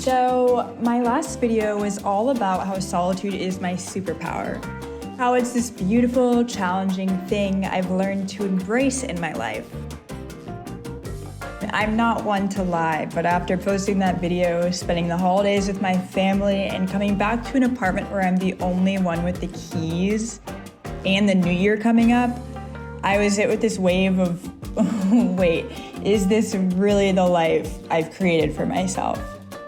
So my last video was all about how solitude is my superpower, how it's this beautiful, challenging thing I've learned to embrace in my life. I'm not one to lie, but after posting that video, spending the holidays with my family, and coming back to an apartment where I'm the only one with the keys, and the new year coming up, I was hit with this wave of, wait, is this really the life I've created for myself?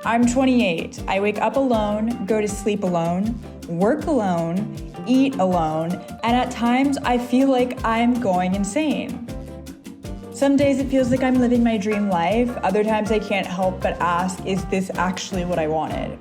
I'm 28. I wake up alone, go to sleep alone, work alone, eat alone, and at times I feel like I'm going insane. Some days it feels like I'm living my dream life. Other times I can't help but ask, is this actually what I wanted?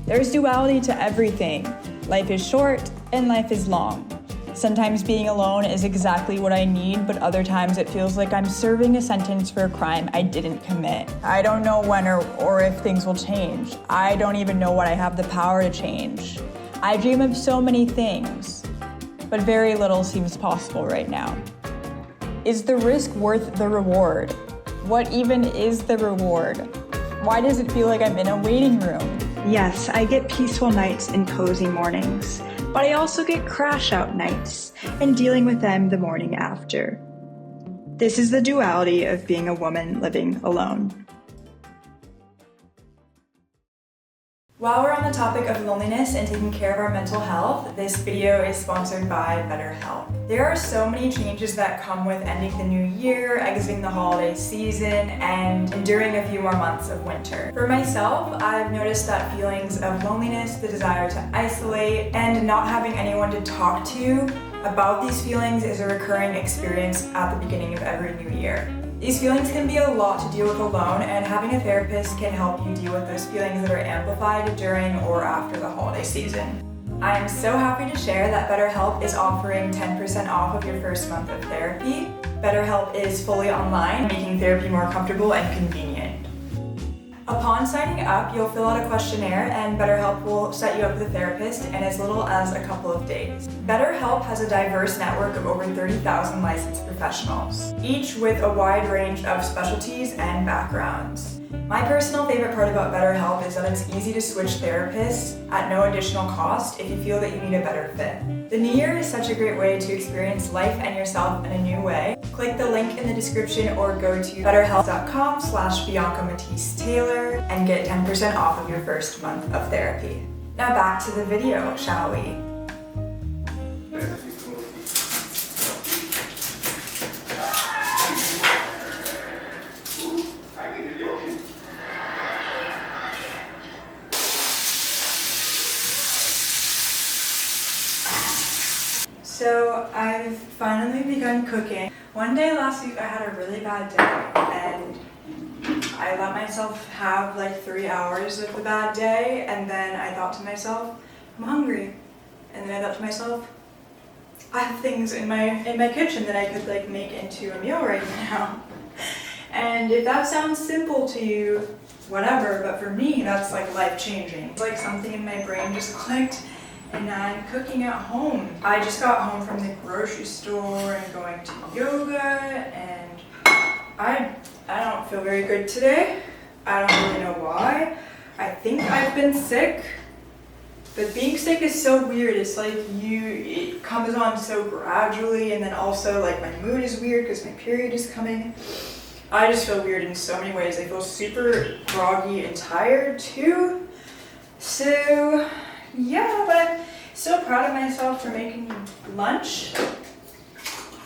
There's duality to everything. Life is short and life is long. Sometimes being alone is exactly what I need, but other times it feels like I'm serving a sentence for a crime I didn't commit. I don't know when or if things will change. I don't even know what I have the power to change. I dream of so many things, but very little seems possible right now. Is the risk worth the reward? What even is the reward? Why does it feel like I'm in a waiting room? Yes, I get peaceful nights and cozy mornings, but I also get crash out nights and dealing with them the morning after. This is the duality of being a woman living alone. While we're on the topic of loneliness and taking care of our mental health, this video is sponsored by BetterHelp. There are so many changes that come with ending the new year, exiting the holiday season, and enduring a few more months of winter. For myself, I've noticed that feelings of loneliness, the desire to isolate, and not having anyone to talk to about these feelings is a recurring experience at the beginning of every new year. These feelings can be a lot to deal with alone, and having a therapist can help you deal with those feelings that are amplified during or after the holiday season. I am so happy to share that BetterHelp is offering 10% off of your first month of therapy. BetterHelp is fully online, making therapy more comfortable and convenient. Upon signing up, you'll fill out a questionnaire and BetterHelp will set you up with a therapist in as little as a couple of days. BetterHelp has a diverse network of over 30,000 licensed professionals, each with a wide range of specialties and backgrounds. My personal favorite part about BetterHelp is that it's easy to switch therapists at no additional cost if you feel that you need a better fit. The new year is such a great way to experience life and yourself in a new way. Click the link in the description or go to betterhelp.com/Bianca Matisse-Taylor and get 10% off of your first month of therapy. Now back to the video, shall we? So I've finally begun cooking. One day last week I had a really bad day and I let myself have like 3 hours of the bad day, and then I thought to myself, I'm hungry. And then I thought to myself, I have things in my kitchen that I could like make into a meal right now. And if that sounds simple to you, whatever, but for me that's like life-changing. It's like something in my brain just clicked. And now I'm cooking at home. I just got home from the grocery store and going to yoga, and I don't feel very good today. I don't really know why. I think I've been sick, but being sick is so weird. It's like it comes on so gradually, and then also like my mood is weird because my period is coming. I just feel weird in so many ways. I feel super groggy and tired too. So yeah, but I'm so proud of myself for making lunch.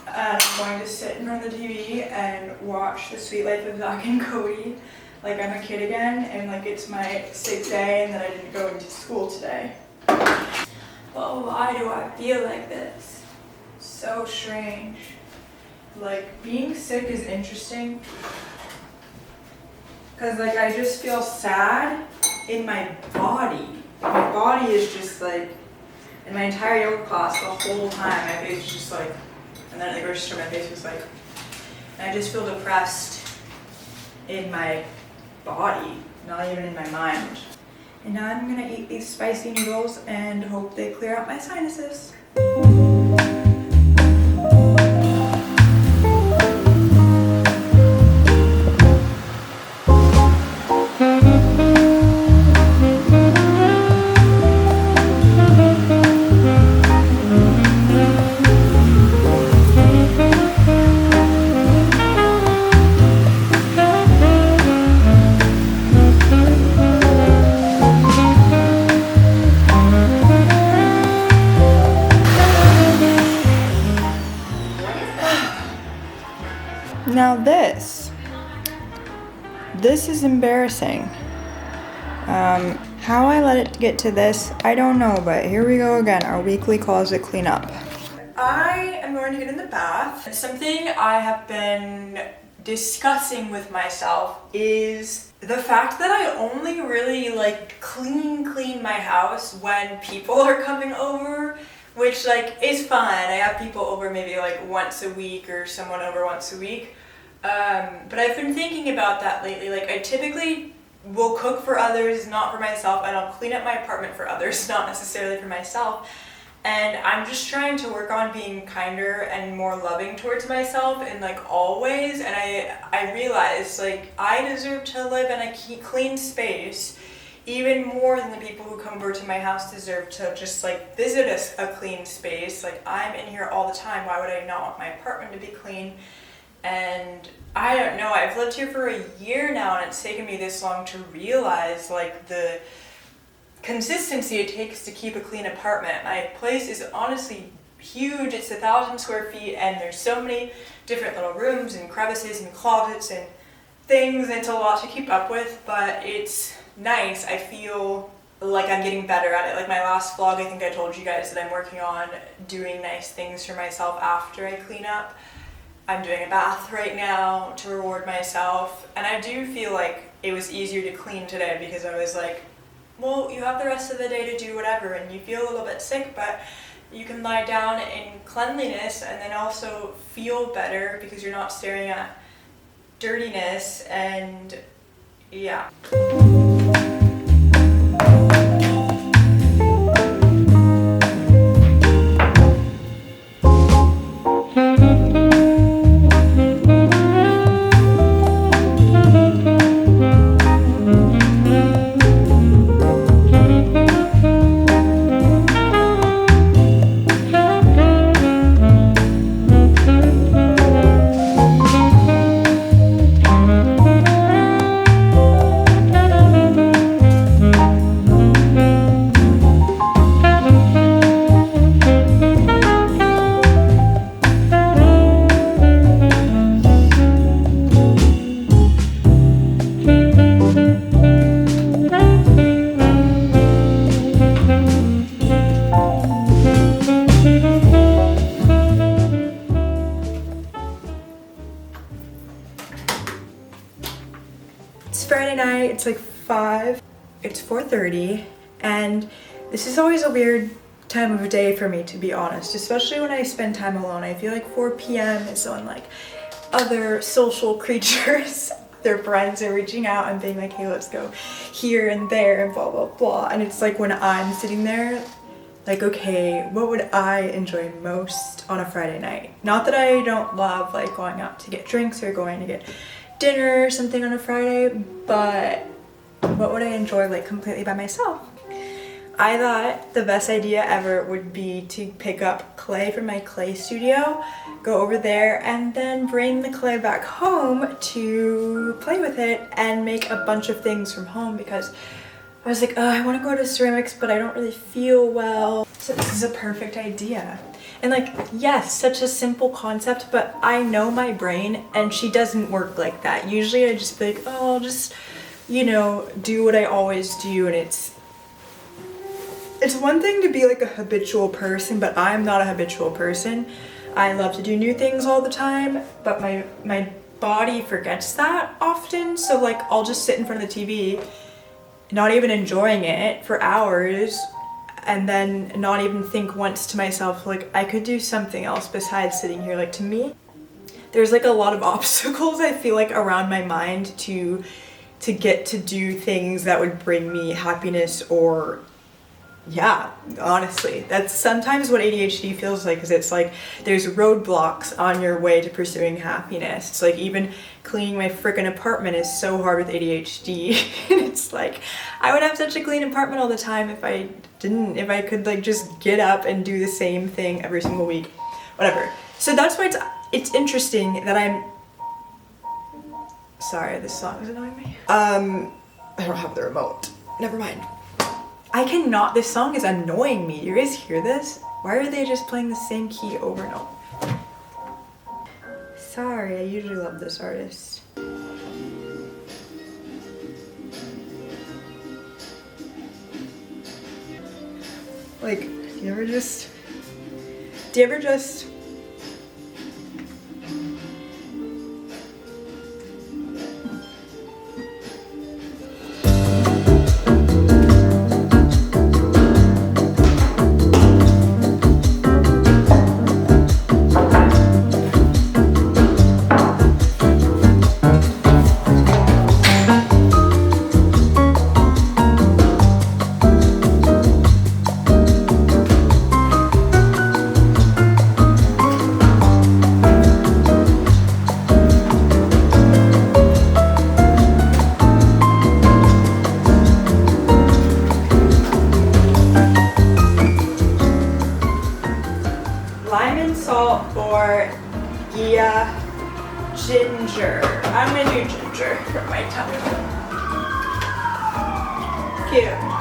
I'm going to sit in front of the TV and watch The Sweet Life of Zack and Cody like I'm a kid again, and like it's my 6th day and that I didn't go into school today. But why do I feel like this? So strange. Like being sick is interesting because like I just feel sad in my body. My body is just like, in my entire yoga class, the whole time, my face was just like, and then at the grocery store, my face was like, and I just feel depressed in my body, not even in my mind. And now I'm gonna eat these spicy noodles and hope they clear out my sinuses. This is embarrassing. How I let it get to this, I don't know, but here we go again, our weekly closet cleanup. I am going to get in the bath. Something I have been discussing with myself is the fact that I only really like clean my house when people are coming over, which like is fine. I have people over maybe like once a week or someone over once a week. But I've been thinking about that lately. Like I typically will cook for others, not for myself, and I'll clean up my apartment for others, not necessarily for myself. And I'm just trying to work on being kinder and more loving towards myself in like all ways. And I realized like I deserve to live in a clean space even more than the people who come over to my house deserve to just like visit a clean space. Like I'm in here all the time. Why would I not want my apartment to be clean? And I don't know, I've lived here for a year now and it's taken me this long to realize like the consistency it takes to keep a clean apartment. My place is honestly huge. It's 1,000 square feet and there's so many different little rooms and crevices and closets and things. It's a lot to keep up with, but it's nice. I feel like I'm getting better at it. Like my last vlog, I think I told you guys that I'm working on doing nice things for myself after I clean up. I'm doing a bath right now to reward myself, and I do feel like it was easier to clean today because I was like, well, you have the rest of the day to do whatever and you feel a little bit sick, but you can lie down in cleanliness and then also feel better because you're not staring at dirtiness. And yeah. It's Friday night, it's like 5, it's 4:30, and this is always a weird time of day for me, to be honest, especially when I spend time alone. I feel like 4 p.m. is when like other social creatures, their friends are reaching out and being like, hey, let's go here and there and blah, blah, blah. And it's like when I'm sitting there, like, okay, what would I enjoy most on a Friday night? Not that I don't love like going out to get drinks or going to get dinner or something on a Friday, but what would I enjoy like completely by myself? I thought the best idea ever would be to pick up clay from my clay studio, go over there, and then bring the clay back home to play with it and make a bunch of things from home, because I was like, oh, I want to go to ceramics, but I don't really feel well. So this is a perfect idea. And like, yes, such a simple concept, but I know my brain and she doesn't work like that. Usually I just be like, oh, I'll just, you know, do what I always do. And it's one thing to be like a habitual person, but I'm not a habitual person. I love to do new things all the time, but my body forgets that often. So like, I'll just sit in front of the TV, not even enjoying it for hours, and then not even think once to myself, like, I could do something else besides sitting here. Like, to me, there's like a lot of obstacles, I feel like, around my mind to get to do things that would bring me happiness, or yeah, honestly, that's sometimes what ADHD feels like, because it's like there's roadblocks on your way to pursuing happiness. It's like even cleaning my freaking apartment is so hard with ADHD. And it's like, I would have such a clean apartment all the time if I could like just get up and do the same thing every single week, whatever. So that's why it's interesting that sorry, this song is annoying me. I don't have the remote. Never mind. This song is annoying me. You guys hear this? Why are they just playing the same key over and over? Sorry, I usually love this artist. Like, do you ever just lime and salt or Gia ginger? I'm gonna do ginger for my tummy. Cute.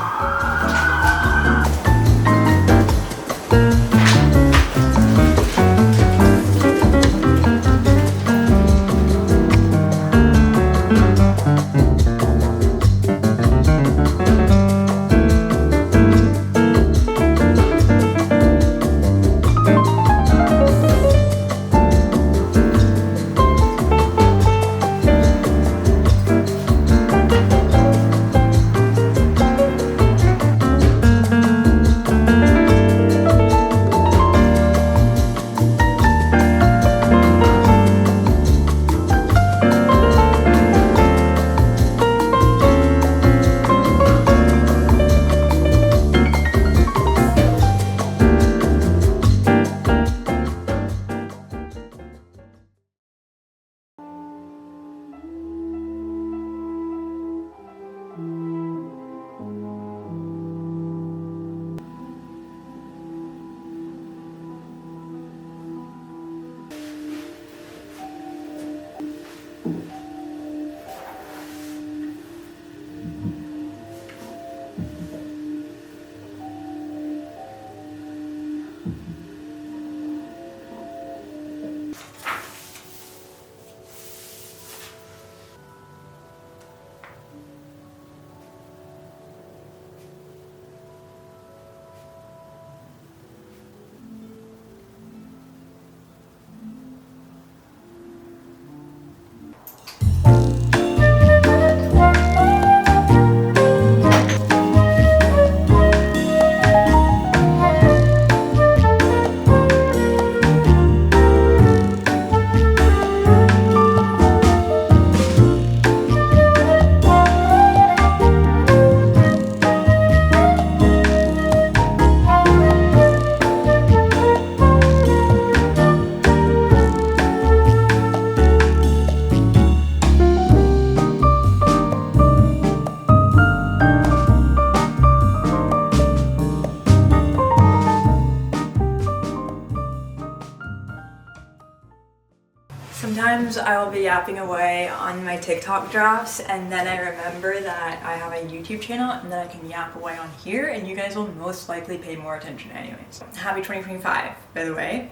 Sometimes I will be yapping away on my TikTok drafts and then I remember that I have a YouTube channel and then I can yap away on here and you guys will most likely pay more attention anyways. Happy 2025, by the way.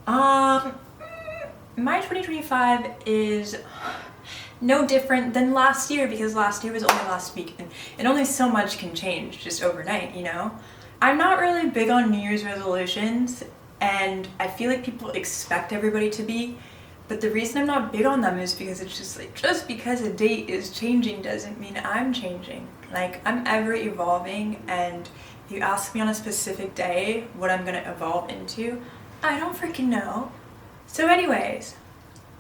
My 2025 is no different than last year because last year was only last week and only so much can change just overnight, you know? I'm not really big on New Year's resolutions and I feel like people expect everybody to be. But the reason I'm not big on them is because it's just like, just because a date is changing doesn't mean I'm changing. Like, I'm ever evolving, and if you ask me on a specific day what I'm gonna evolve into, I don't freaking know. So anyways,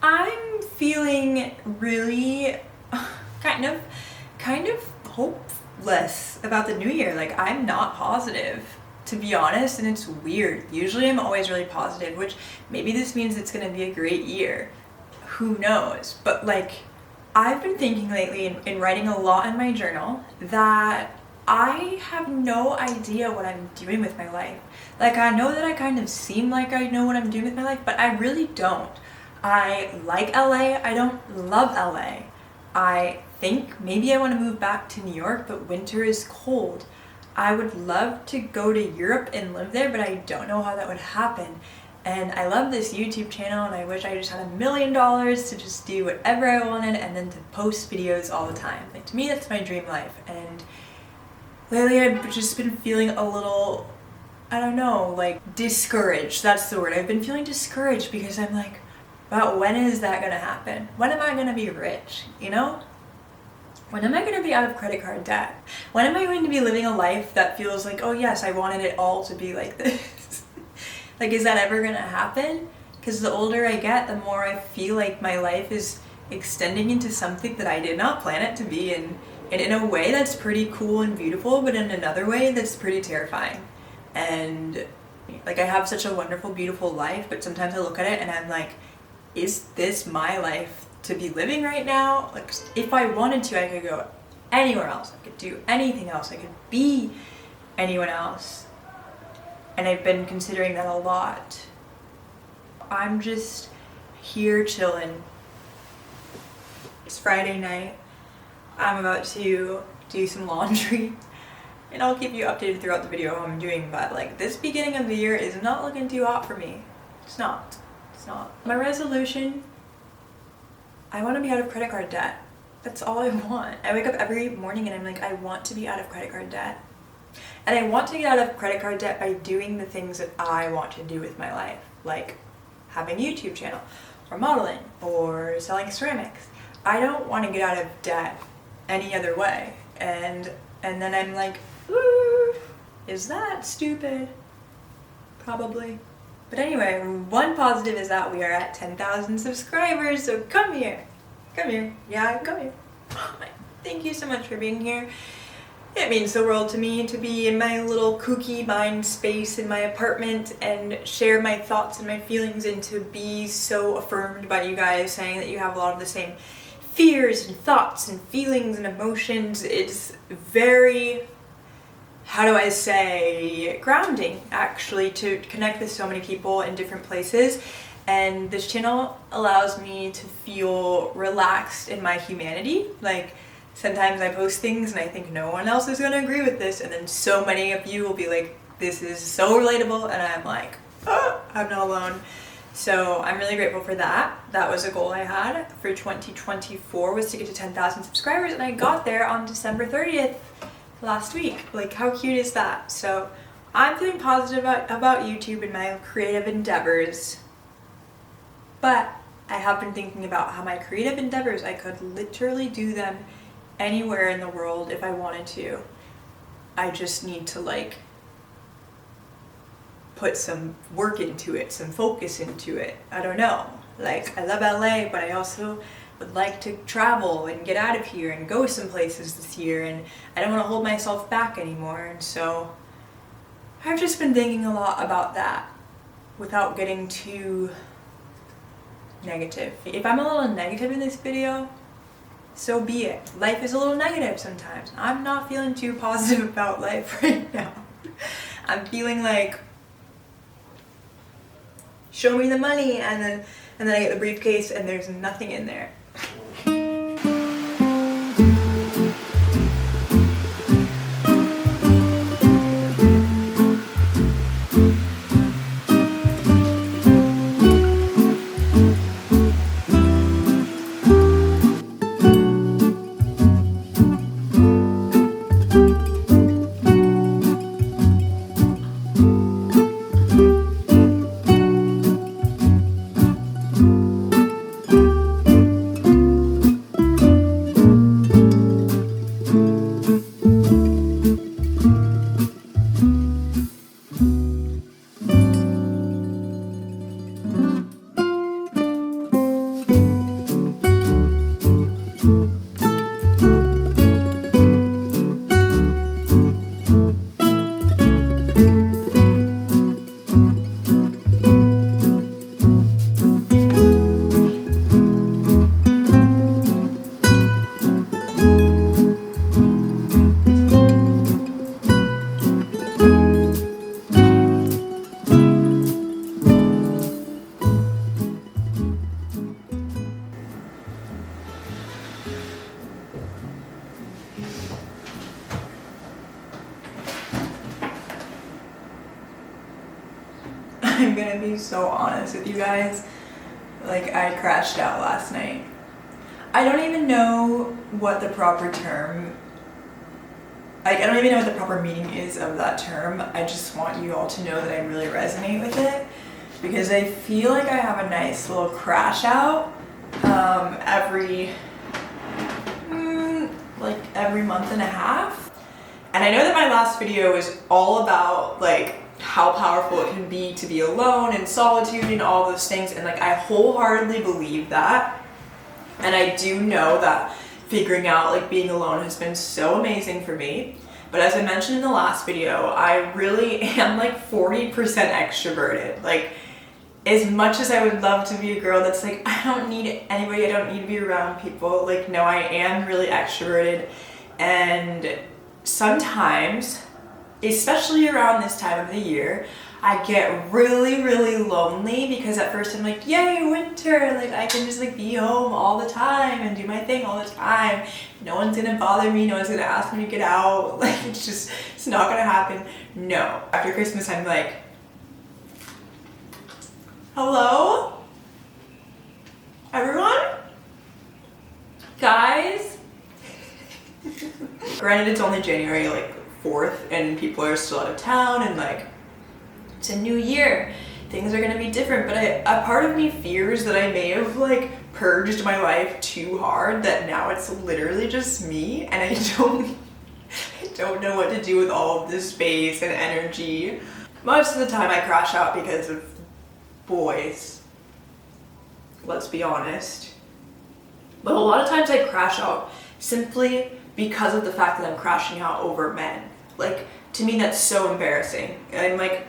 I'm feeling really kind of hopeless about the new year. Like, I'm not positive, to be honest, and it's weird. Usually I'm always really positive, which maybe this means it's gonna be a great year. Who knows? But like, I've been thinking lately in writing a lot in my journal that I have no idea what I'm doing with my life. Like, I know that I kind of seem like I know what I'm doing with my life, but I really don't. I like LA, I don't love LA. I think maybe I want to move back to New York, but winter is cold. I would love to go to Europe and live there, but I don't know how that would happen. And I love this YouTube channel and I wish I just had $1 million to just do whatever I wanted and then to post videos all the time. Like, to me, that's my dream life. And lately I've just been feeling a little I don't know, like discouraged. That's the word. I've been feeling discouraged because I'm like, wow, when is that gonna happen? When am I gonna be rich? You know? When am I gonna be out of credit card debt? When am I going to be living a life that feels like, oh yes, I wanted it all to be like this? Like, is that ever gonna happen? Because the older I get, the more I feel like my life is extending into something that I did not plan it to be, and in a way that's pretty cool and beautiful, but in another way that's pretty terrifying. And like, I have such a wonderful, beautiful life, but sometimes I look at it and I'm like, is this my life to be living right now? Like, if I wanted to, I could go anywhere else. I could do anything else. I could be anyone else. And I've been considering that a lot. I'm just here chilling. It's Friday night. I'm about to do some laundry. And I'll keep you updated throughout the video how I'm doing, but like, this beginning of the year is not looking too hot for me. It's not. It's not. My resolution, I want to be out of credit card debt. That's all I want. I wake up every morning and I'm like, I want to be out of credit card debt. And I want to get out of credit card debt by doing the things that I want to do with my life, like having a YouTube channel, or modeling, or selling ceramics. I don't want to get out of debt any other way. And then I'm like, ooh, is that stupid? Probably. But anyway, one positive is that we are at 10,000 subscribers, so come here. Come here. Yeah, come here. Thank you so much for being here. It means the world to me to be in my little kooky mind space in my apartment and share my thoughts and my feelings, and to be so affirmed by you guys saying that you have a lot of the same fears and thoughts and feelings and emotions. It's very, how do I say, grounding actually, to connect with so many people in different places. And this channel allows me to feel relaxed in my humanity. Like, sometimes I post things and I think no one else is going to agree with this, and then so many of you will be like, this is so relatable, and I'm like, oh, I'm not alone. So I'm really grateful for that. That was a goal I had for 2024, was to get to 10,000 subscribers, and I got there on December 30th last week. Like, how cute is that? So I'm feeling positive about YouTube and my creative endeavors, but I have been thinking about how my creative endeavors, I could literally do them anywhere in the world if I wanted to. I just need to like put some work into it, some focus into it. I don't know. Like, I love LA, but I also would like to travel and get out of here and go some places this year, and I don't want to hold myself back anymore. And so I've just been thinking a lot about that without getting too negative. If I'm a little negative in this video, so be it. Life is a little negative sometimes. I'm not feeling too positive about life right now. I'm feeling like, show me the money, and then I get the briefcase and there's nothing in there. I'm gonna be so honest with you guys. Like, I crashed out last night. I don't even know what the proper term I don't even know what the proper meaning is of that term. I just want you all to know that I really resonate with it because I feel like I have a nice little crash out every month and a half. And I know that my last video was all about like how powerful it can be to be alone and solitude and all those things, and like I wholeheartedly believe that. And I do know that figuring out like being alone has been so amazing for me. But as I mentioned in the last video, I really am like 40% extroverted. Like, as much as I would love to be a girl that's like, I don't need anybody, I don't need to be around people, like, no, I am really extroverted. And sometimes, especially around this time of the year, I get really, really lonely because at first I'm like, yay, winter, like I can just like be home all the time and do my thing all the time. No one's gonna bother me, no one's gonna ask me to get out, like it's not gonna happen. No. After Christmas I'm like, hello? Everyone? Guys? Granted, it's only January like 4th and people are still out of town and like, it's a new year, things are gonna be different, but a part of me fears that I may have like purged my life too hard, that now it's literally just me and I don't know what to do with all of this space and energy. Most of the time I crash out because of boys, let's be honest. But a lot of times I crash out simply because of the fact that I'm crashing out over men. Like, to me that's so embarrassing. I'm like,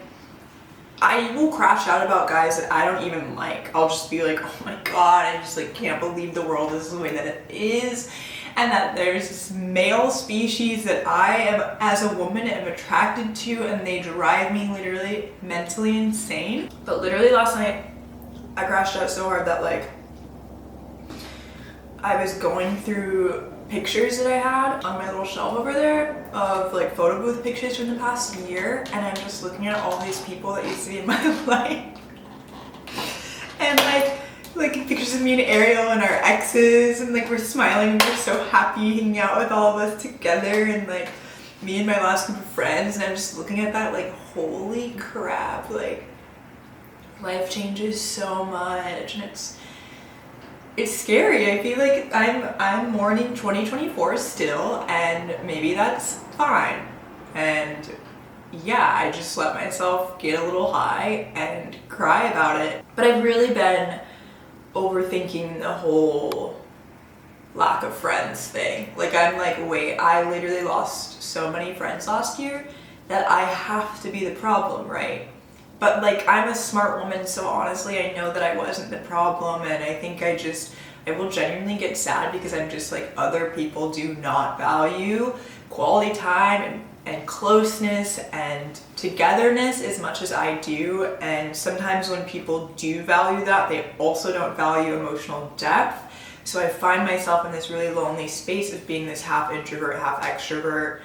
I will crash out about guys that I don't even like. I'll just be like, oh my god, I just like can't believe the world is the way that it is, and that there's this male species that I am, as a woman, am attracted to, and they drive me literally mentally insane. But literally last night, I crashed out so hard that like, I was going through pictures that I had on my little shelf over there of like photo booth pictures from the past year, and I'm just looking at all these people that used to be in my life and like pictures of me and Ariel and our exes, and like we're smiling and we're so happy hanging out with all of us together, and like me and my last group of friends, and I'm just looking at that like, holy crap, like life changes so much and it's scary. I feel like I'm mourning 2024 still, and maybe that's fine. And yeah, I just let myself get a little high and cry about it. But I've really been overthinking the whole lack of friends thing. Like I'm like, wait, I literally lost so many friends last year that I have to be the problem, right? But like, I'm a smart woman, so honestly I know that I wasn't the problem, and I think I will genuinely get sad because I'm just like, other people do not value quality time and closeness and togetherness as much as I do. And sometimes when people do value that, they also don't value emotional depth. So I find myself in this really lonely space of being this half introvert, half extrovert.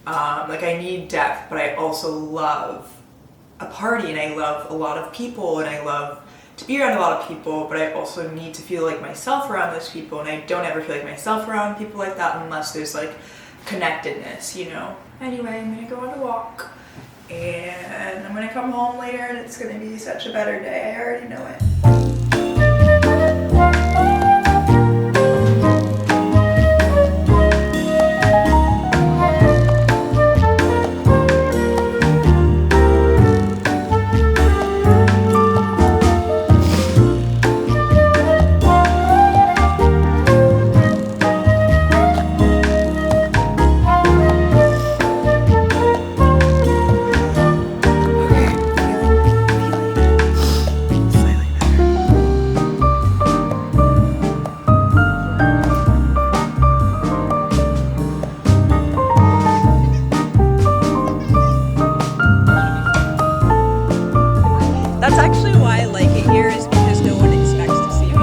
Like I need depth, but I also love a party, and I love a lot of people, and I love to be around a lot of people, but I also need to feel like myself around those people, and I don't ever feel like myself around people like that unless there's like connectedness, you know? Anyway, I'm gonna go on a walk, and I'm gonna come home later, and it's gonna be such a better day. I already know it. That's actually why I like it here, is because no one expects to see me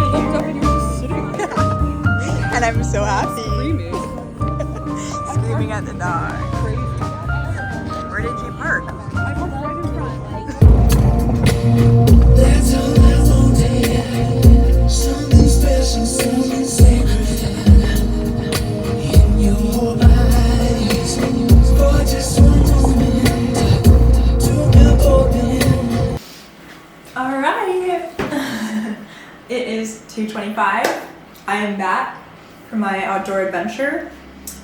here. And I'm so happy. Screaming at the dog. Where did you park? I parked right in front. There's a level day, something special, something sacred in your eyes. 2:25. I am back from my outdoor adventure.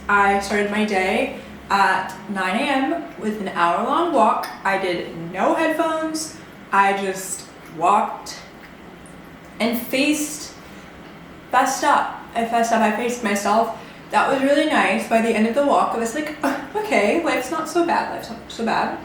I started my day at 9 a.m. with an hour-long walk. I did no headphones. I just walked and fessed up. I faced myself. That was really nice. By the end of the walk, I was like, okay, life's not so bad.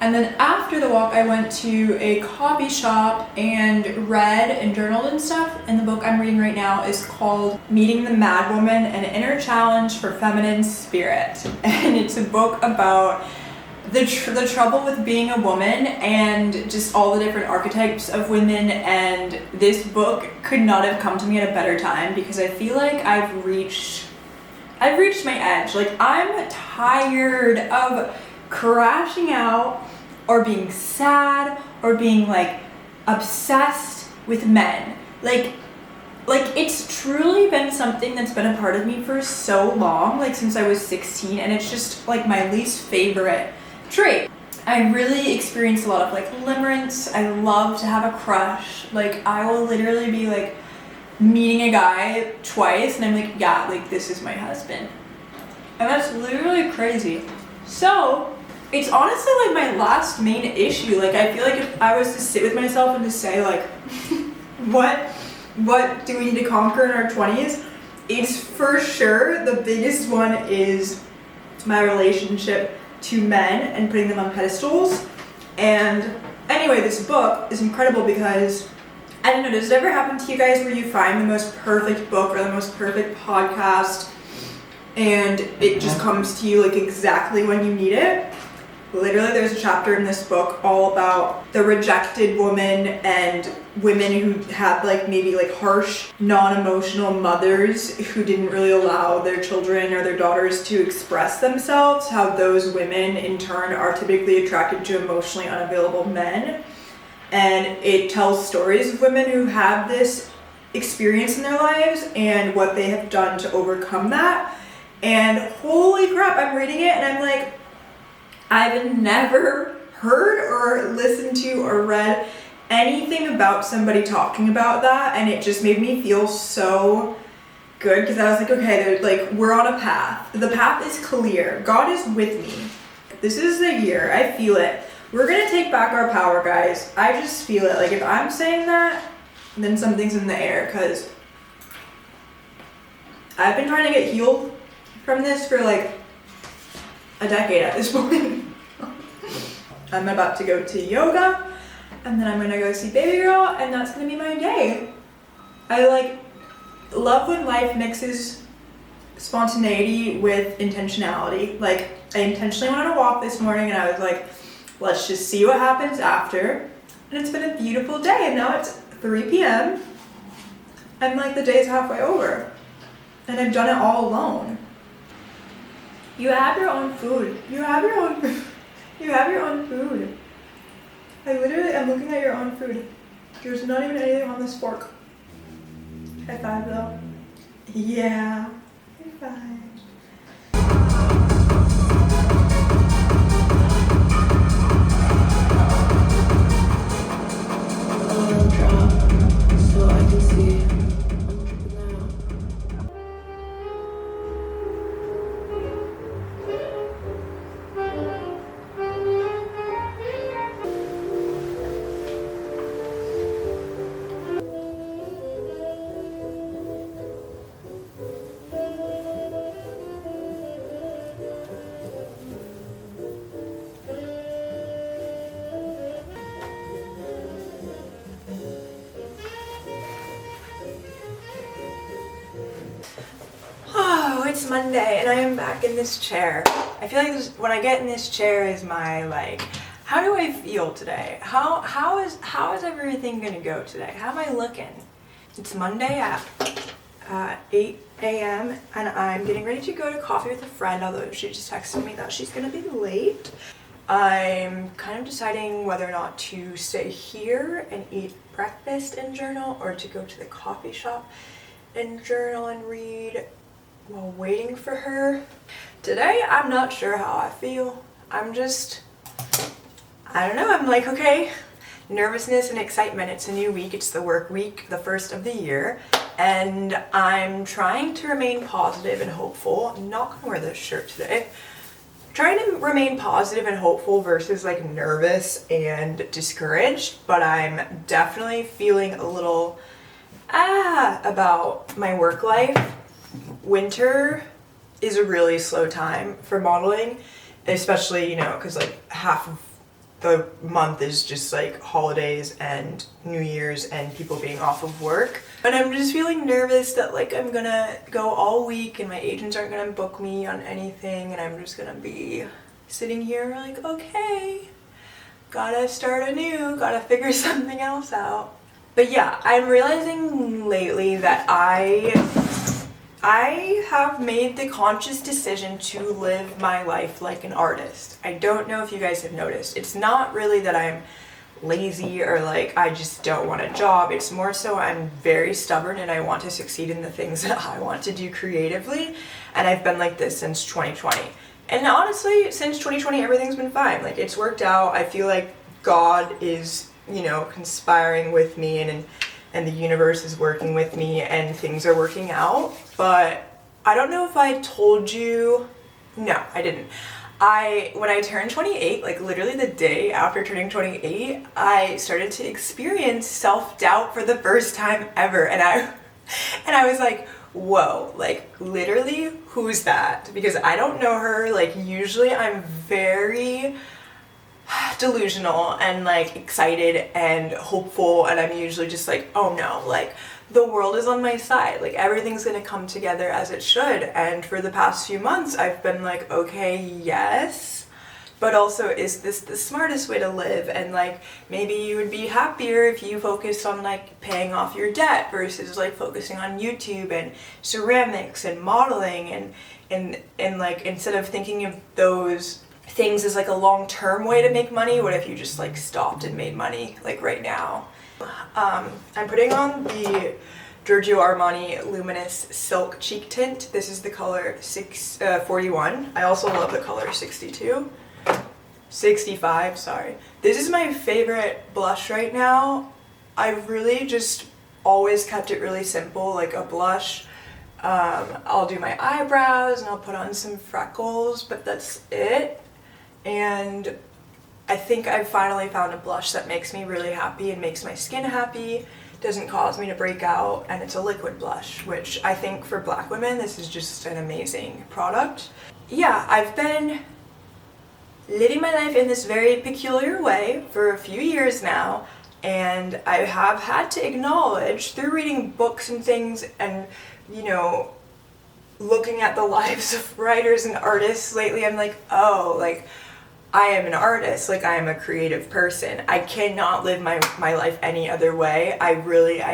And then after the walk, I went to a coffee shop and read and journaled and stuff. And the book I'm reading right now is called Meeting the Mad Woman, An Inner Challenge for Feminine Spirit. And it's a book about the trouble with being a woman and just all the different archetypes of women. And this book could not have come to me at a better time because I feel like I've reached my edge. Like, I'm tired of crashing out or being sad or being like obsessed with men. Like it's truly been something that's been a part of me for so long, like since I was 16, and it's just like my least favorite trait. I really experienced a lot of like limerence. I love to have a crush. Like, I will literally be like meeting a guy twice and I'm like, yeah, like this is my husband. And that's literally crazy. So it's honestly like my last main issue. Like, I feel like if I was to sit with myself and to say like, what do we need to conquer in our 20s? It's for sure the biggest one is my relationship to men and putting them on pedestals. And anyway, this book is incredible because, I don't know, does it ever happen to you guys where you find the most perfect book or the most perfect podcast and it just comes to you like exactly when you need it? Literally, there's a chapter in this book all about the rejected woman and women who had like maybe like harsh, non-emotional mothers who didn't really allow their children or their daughters to express themselves, how those women in turn are typically attracted to emotionally unavailable men. And it tells stories of women who have this experience in their lives and what they have done to overcome that. And holy crap, I'm reading it and I'm like, I've never heard or listened to or read anything about somebody talking about that, and it just made me feel so good because I was like, okay, like, we're on a path. The path is clear. God is with me. This is the year. I feel it. We're gonna take back our power, guys. I just feel it. Like, if I'm saying that, then something's in the air because I've been trying to get healed from this for like a decade at this point. I'm about to go to yoga and then I'm gonna go see baby girl and that's gonna be my day. I like love when life mixes spontaneity with intentionality. Like, I intentionally went on a walk this morning and I was like, let's just see what happens after. And it's been a beautiful day and now it's 3 p.m. and like the day's halfway over and I've done it all alone. You have your own food. You have your own food. You have your own food. I literally am looking at your own food. There's not even anything on this fork. High five though. Yeah. High five. So I can see. It's Monday and I am back in this chair. I feel like when I get in this chair is my like, how do I feel today? How is everything gonna go today? How am I looking? It's Monday at 8 a.m. and I'm getting ready to go to coffee with a friend, although she just texted me that she's gonna be late. I'm kind of deciding whether or not to stay here and eat breakfast and journal or to go to the coffee shop and journal and read while waiting for her. Today, I'm not sure how I feel. I don't know, I'm like, okay, nervousness and excitement. It's a new week, it's the work week, the first of the year, and I'm trying to remain positive and hopeful. I'm not gonna wear this shirt today. Trying to remain positive and hopeful versus like nervous and discouraged, but I'm definitely feeling a little about my work life. Winter is a really slow time for modeling, especially, you know, because like half of the month is just like holidays and New Year's and people being off of work. And I'm just feeling nervous that like I'm gonna go all week and my agents aren't gonna book me on anything, and I'm just gonna be sitting here like, okay, gotta start anew, gotta figure something else out. But yeah, I'm realizing lately that I have made the conscious decision to live my life like an artist. I don't know if you guys have noticed. It's not really that I'm lazy or like I just don't want a job. It's more so I'm very stubborn and I want to succeed in the things that I want to do creatively. And I've been like this since 2020. And honestly, since 2020, everything's been fine. Like, it's worked out. I feel like God is, you know, conspiring with me, and the universe is working with me, and things are working out. But I don't know if I told you. No, I didn't. When I turned 28, like literally the day after turning 28, I started to experience self-doubt for the first time ever. And I was like, whoa, like literally, who's that? Because I don't know her. Like, usually I'm very delusional and like excited and hopeful, and I'm usually just like, oh no, like the world is on my side, like everything's gonna come together as it should. And for the past few months I've been like, okay, yes, but also, is this the smartest way to live? And like, maybe you would be happier if you focused on like paying off your debt versus like focusing on YouTube and ceramics and modeling, and like, instead of thinking of those things as like a long-term way to make money, what if you just like stopped and made money like right now? I'm putting on the Giorgio Armani Luminous Silk Cheek Tint. This is the color 41. I also love the color 65, sorry. This is my favorite blush right now. I've really just always kept it really simple, like a blush. I'll do my eyebrows and I'll put on some freckles, but that's it. And I think I've finally found a blush that makes me really happy and makes my skin happy, doesn't cause me to break out, and it's a liquid blush, which I think for Black women, this is just an amazing product. Yeah, I've been living my life in this very peculiar way for a few years now, and I have had to acknowledge through reading books and things and, you know, looking at the lives of writers and artists lately, I'm like, oh, like, I am an artist, like I am a creative person. I cannot live my life any other way. I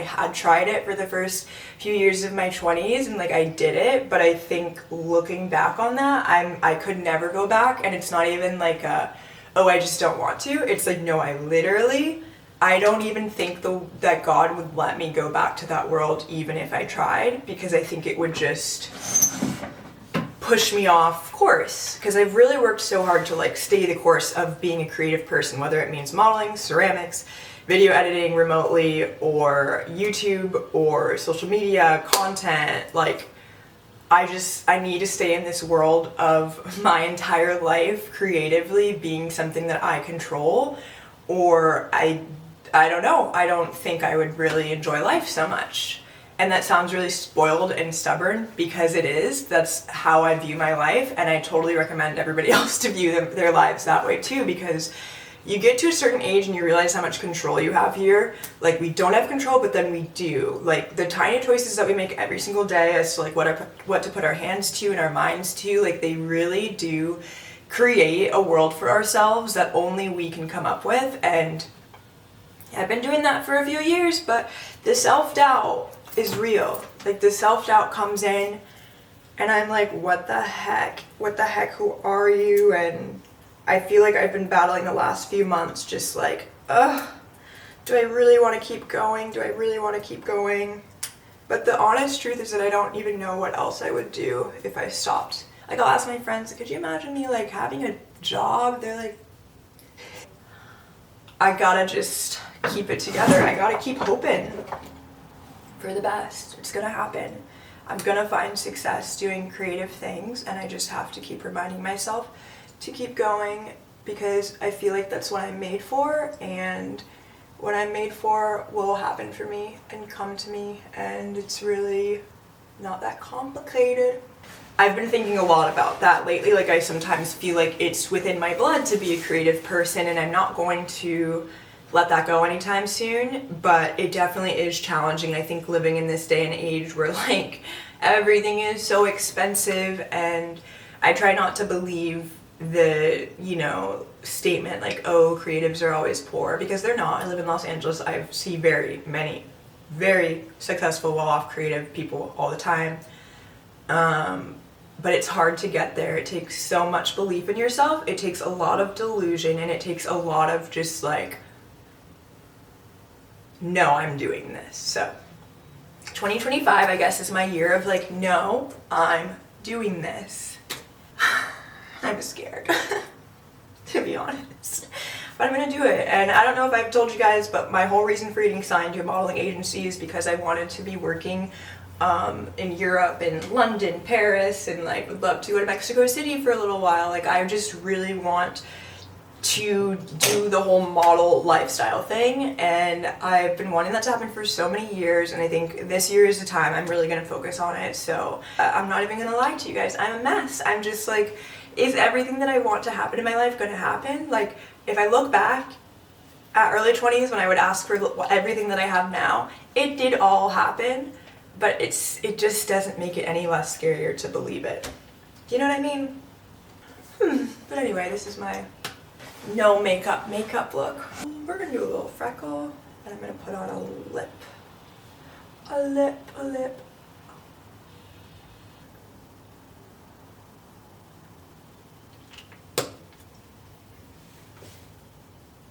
had tried it for the first few years of my 20s, and like I did it, but I think looking back on that, I could never go back. And it's not even like oh, I just don't want to. It's like, no, I don't even think that God would let me go back to that world even if I tried, because I think it would just push me off course, because I've really worked so hard to like stay the course of being a creative person, whether it means modeling, ceramics, video editing remotely, or YouTube, or social media content. Like, I need to stay in this world of my entire life creatively being something that I control, or I don't know, I don't think I would really enjoy life so much. And that sounds really spoiled and stubborn, because it is. That's how I view my life, and I totally recommend everybody else to view their lives that way too, because you get to a certain age and you realize how much control you have here. Like, we don't have control, but then we do. Like, the tiny choices that we make every single day as to like what to put our hands to and our minds to, like, they really do create a world for ourselves that only we can come up with. And I've been doing that for a few years, but the self-doubt is real. Like, the self-doubt comes in and I'm like, what the heck, who are you? And I feel like I've been battling the last few months, just like, do I really want to keep going? But the honest truth is that I don't even know what else I would do if I stopped. Like, I'll ask my friends, could you imagine me like having a job? They're like, I gotta just keep it together. I gotta keep hoping for the best. It's gonna happen. I'm gonna find success doing creative things, and I just have to keep reminding myself to keep going, because I feel like that's what I'm made for, and what I'm made for will happen for me and come to me, and it's really not that complicated. I've been thinking a lot about that lately. Like, I sometimes feel like it's within my blood to be a creative person, and I'm not going to let that go anytime soon, but it definitely is challenging. I think living in this day and age where like everything is so expensive, and I try not to believe the, you know, statement like, oh, creatives are always poor, because they're not. I live in Los Angeles. I see very many very successful, well-off creative people all the time. But it's hard to get there. It takes so much belief in yourself. It takes a lot of delusion, and it takes a lot of just like, no, I'm doing this. So 2025, I guess, is my year of like, no, I'm doing this. I'm scared, to be honest. But I'm gonna do it. And I don't know if I've told you guys, but my whole reason for getting signed to a modeling agency is because I wanted to be working in Europe, in London, Paris, and like would love to go to Mexico City for a little while. Like, I just really want to do the whole model lifestyle thing, and I've been wanting that to happen for so many years, and I think this year is the time I'm really gonna focus on it. So I'm not even gonna lie to you guys, I'm a mess. I'm just like, is everything that I want to happen in my life gonna happen? Like, if I look back at early 20s when I would ask for everything that I have now, it did all happen, but it just doesn't make it any less scarier to believe it. Do you know what I mean? But anyway, this is my no makeup look. We're gonna do a little freckle, and I'm gonna put on a lip. A lip.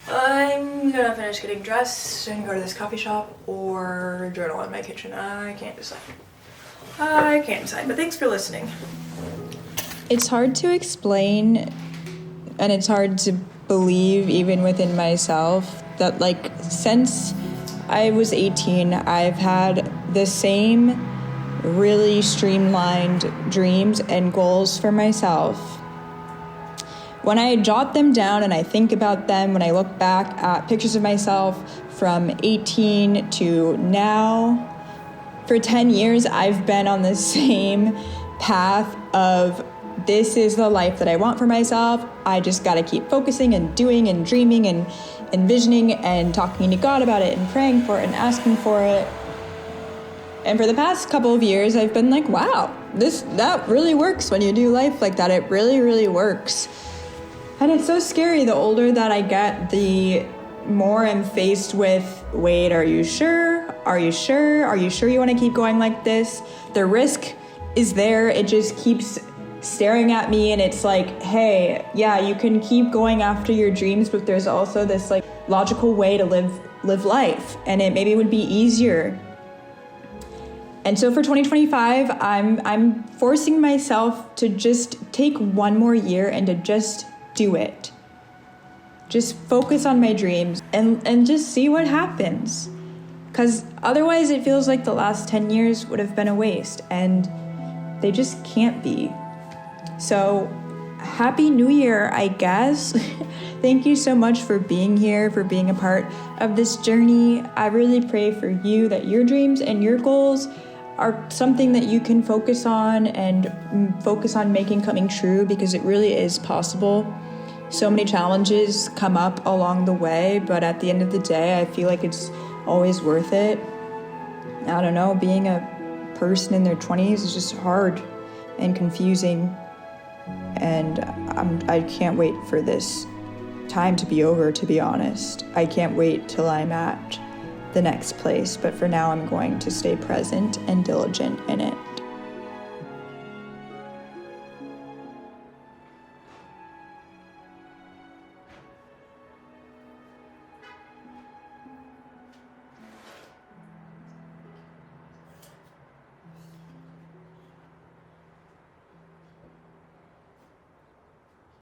I'm gonna finish getting dressed and go to this coffee shop or journal in my kitchen. I can't decide, but thanks for listening. It's hard to explain, and it's hard to believe even within myself that like since I was 18, I've had the same really streamlined dreams and goals for myself. When I jot them down and I think about them, when I look back at pictures of myself from 18 to now, for 10 years, I've been on the same path of this is the life that I want for myself. I just gotta keep focusing and doing and dreaming and envisioning and talking to God about it and praying for it and asking for it. And for the past couple of years, I've been like, wow, that really works when you do life like that. It really, really works. And it's so scary. The older that I get, the more I'm faced with, wait, are you sure? Are you sure? Are you sure you want to keep going like this? The risk is there. It just keeps staring at me, and it's like, hey, yeah, you can keep going after your dreams, but there's also this like logical way to live life, and it maybe would be easier. And so for 2025, I'm forcing myself to just take one more year and to just do it. Just focus on my dreams and just see what happens. Because otherwise it feels like the last 10 years would have been a waste, and they just can't be. So happy New Year, I guess. Thank you so much for being here, for being a part of this journey. I really pray for you that your dreams and your goals are something that you can focus on and focus on making coming true, because it really is possible. So many challenges come up along the way, but at the end of the day, I feel like it's always worth it. I don't know, being a person in their 20s is just hard and confusing, and I can't wait for this time to be over, to be honest. I can't wait till I'm at the next place, but for now I'm going to stay present and diligent in it.